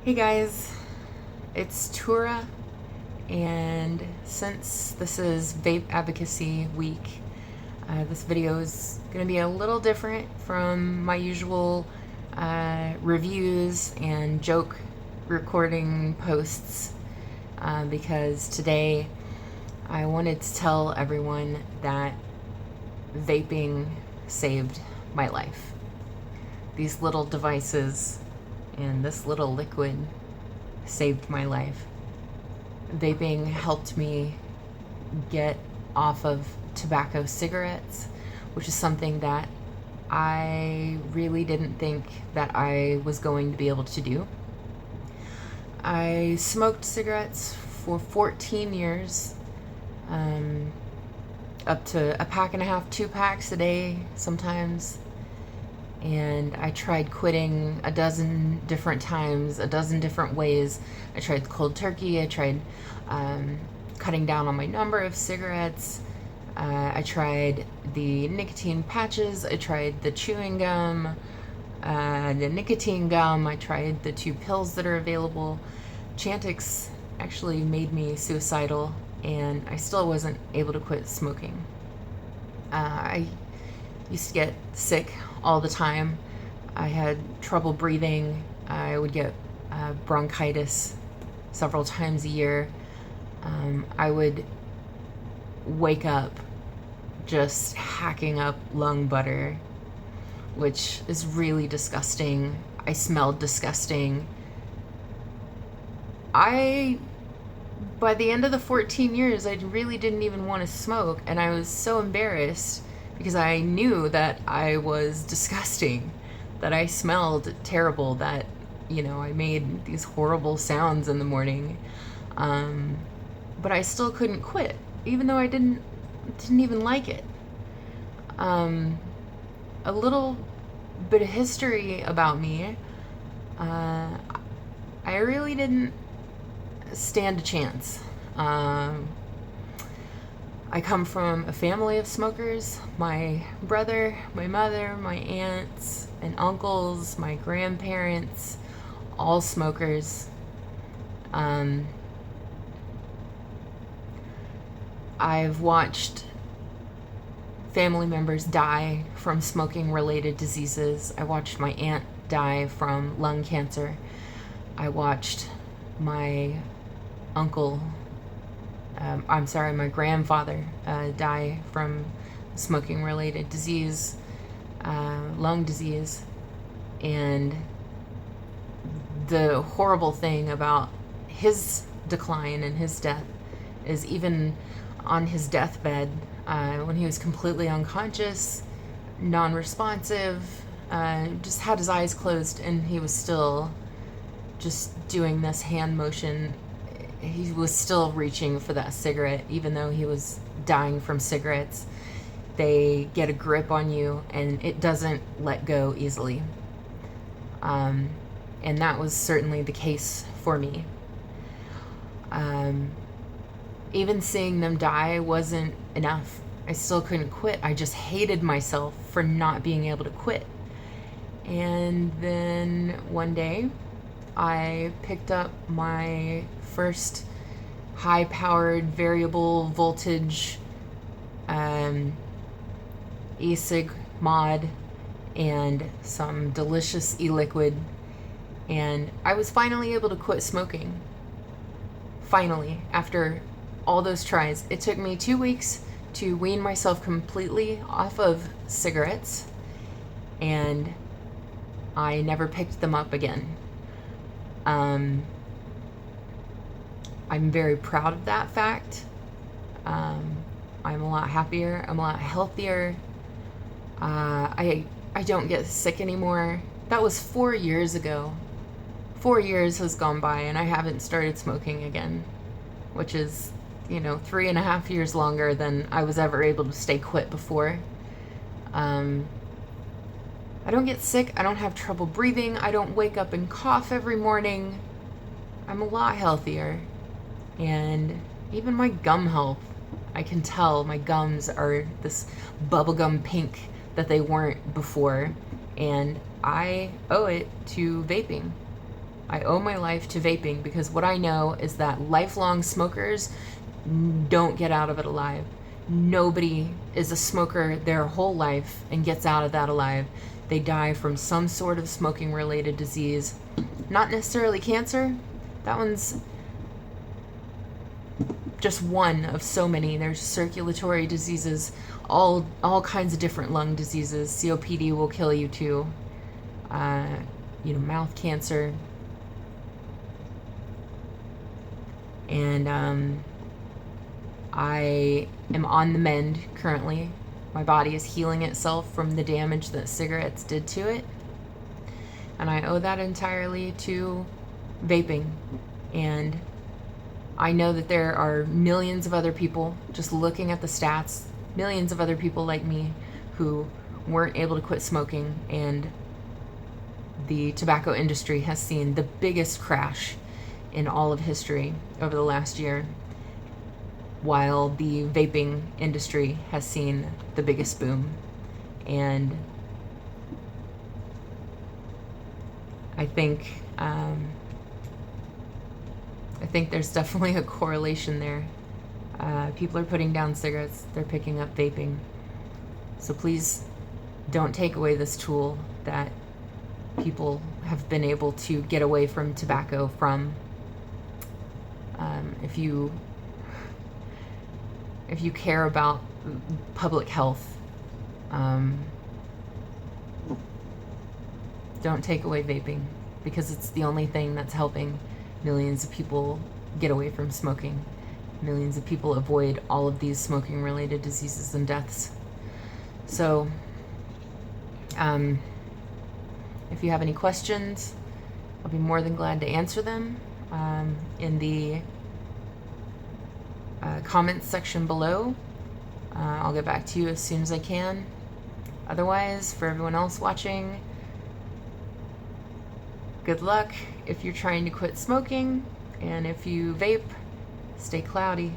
Hey guys, it's Tura, and since this is Vape Advocacy Week, this video is going to be a little different from my usual reviews and joke recording posts because today I wanted to tell everyone that vaping saved my life. These little devices and this little liquid saved my life. Vaping helped me get off of tobacco cigarettes, which is something that I really didn't think that I was going to be able to do. I smoked cigarettes for 14 years, up to a pack and a half, 2 packs a day sometimes. And I tried quitting a dozen different times, a dozen different ways. I tried the cold turkey, I tried cutting down on my number of cigarettes, I tried the nicotine patches, I tried the chewing gum, the nicotine gum, I tried the 2 pills that are available. Chantix actually made me suicidal, and I still wasn't able to quit smoking. I used to get sick all the time. I had trouble breathing. I would get bronchitis several times a year. I would wake up just hacking up lung butter, which is really disgusting. I smelled disgusting. By the end of the 14 years, I really didn't even want to smoke, and I was so embarrassed because I knew that I was disgusting, that I smelled terrible, that, I made these horrible sounds in the morning. But I still couldn't quit, even though I didn't even like it. A little bit of history about me. I really didn't stand a chance. I come from a family of smokers. My brother, my mother, my aunts and uncles, my grandparents, all smokers. I've watched family members die from smoking-related diseases. I watched my aunt die from lung cancer. I watched my my grandfather die from smoking-related disease, lung disease. And the horrible thing about his decline and his death is, even on his deathbed, when he was completely unconscious, non-responsive, just had his eyes closed, and he was still just doing this hand motion. He was still reaching for that cigarette, even though he was dying from cigarettes. They get a grip on you, and it doesn't let go easily. And that was certainly the case for me. Even seeing them die wasn't enough. I still couldn't quit. I just hated myself for not being able to quit. And then one day, I picked up my first high-powered variable voltage e-cig mod and some delicious e-liquid, and I was finally able to quit smoking. Finally, after all those tries. It took me 2 weeks to wean myself completely off of cigarettes, and I never picked them up again. I'm very proud of that fact. I'm a lot happier. I'm a lot healthier. I don't get sick anymore. That was 4 years ago. 4 years has gone by, and I haven't started smoking again, which is, 3.5 years longer than I was ever able to stay quit before. I don't get sick. I don't have trouble breathing. I don't wake up and cough every morning. I'm a lot healthier. And even my gum health, I can tell my gums are this bubblegum pink that they weren't before. And I owe it to vaping. I owe my life to vaping because what I know is that lifelong smokers don't get out of it alive. Nobody is a smoker their whole life and gets out of that alive. They die from some sort of smoking related disease. Not necessarily cancer. That one's just one of so many. There's circulatory diseases, all kinds of different lung diseases. COPD will kill you too. Mouth cancer. And I am on the mend currently. My body is healing itself from the damage that cigarettes did to it. And I owe that entirely to vaping. And I know that there are millions of other people, just looking at the stats, millions of other people like me who weren't able to quit smoking, and the tobacco industry has seen the biggest crash in all of history over the last year, while the vaping industry has seen the biggest boom. And I think there's definitely a correlation there. People are putting down cigarettes, they're picking up vaping. So please don't take away this tool that people have been able to get away from tobacco from. If you care about public health, don't take away vaping, because it's the only thing that's helping millions of people get away from smoking. Millions of people avoid all of these smoking related diseases and deaths. So if you have any questions, I'll be more than glad to answer them in the comments section below. I'll get back to you as soon as I can. Otherwise, for everyone else watching, good luck if you're trying to quit smoking, and if you vape, stay cloudy.